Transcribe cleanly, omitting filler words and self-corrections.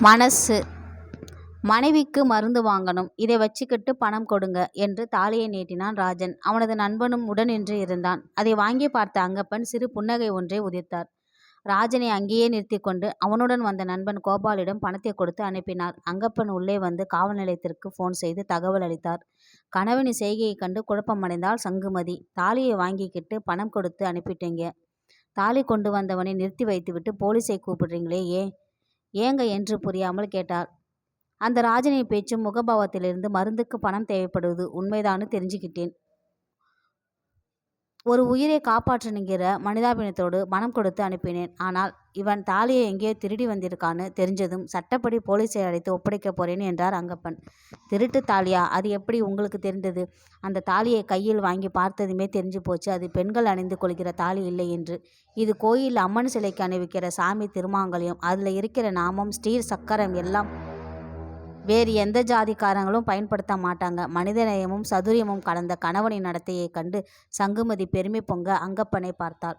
மனசு. மனைவிக்கு மருந்து வாங்கணும், இதை வச்சுக்கிட்டு பணம் கொடுங்க என்று தாலியை நீட்டினான் ராஜன். அவனது நண்பனும் உடனின்று இருந்தான். அதை வாங்கி பார்த்த அங்கப்பன் சிறு புன்னகை ஒன்றை உதிர்த்தார். ராஜனை அங்கேயே நிறுத்தி கொண்டு அவனுடன் வந்த நண்பன் கோபாலிடம் பணத்தை கொடுத்து அனுப்பினார். அங்கப்பன் உள்ளே வந்து காவல் நிலையத்திற்கு போன் செய்து தகவல் அளித்தார். கணவனின் செய்கையை கண்டு குழப்பமடைந்தாள் சங்குமதி. தாலியை வாங்கிக்கிட்டு பணம் கொடுத்து அனுப்பிட்டீங்க, தாலி கொண்டு வந்தவனை நிறுத்தி வைத்துவிட்டு போலீஸை கூப்பிடுறீங்களே, ஏங்க என்று புரியாமல் கேட்டார். அந்த ராஜனின் பேச்சும் முகபாவத்திலிருந்து மருந்துக்கு பணம் தேவைப்படுவது உண்மைதான்னு தெரிஞ்சுக்கிட்டேன். ஒரு உயிரை காப்பாற்றணுங்கிற மனிதாபிமானத்தோடு பணம் கொடுத்து அனுப்பினேன். ஆனால் இவன் தாலியை எங்கேயோ திருடி வந்திருக்கான்னு தெரிஞ்சதும் சட்டப்படி போலீஸை அழைத்து ஒப்படைக்க போறேன் என்றார் அங்கப்பன். திருட்டு தாலியா? அது எப்படி உங்களுக்கு தெரிந்தது? அந்த தாலியை கையில் வாங்கி பார்த்ததுமே தெரிஞ்சு போச்சு, அது பெண்கள் அணிந்து கொள்கிற தாலி இல்லை என்று. இது கோயில் அம்மன் சிலைக்கு அணிவிக்கிற சாமி திருமாங்கல்யம். அதில் இருக்கிற நாமம், ஸ்டீல் சக்கரம் எல்லாம் வேறு எந்த ஜாதிக்காரங்களும் பயன்படுத்த மாட்டாங்க. மனிதநேயமும் சதுரியமும் கலந்த கணவனின் நடத்தையை கண்டு சங்குமதி பெருமை பொங்க அங்கப்பனை பார்த்தாள்.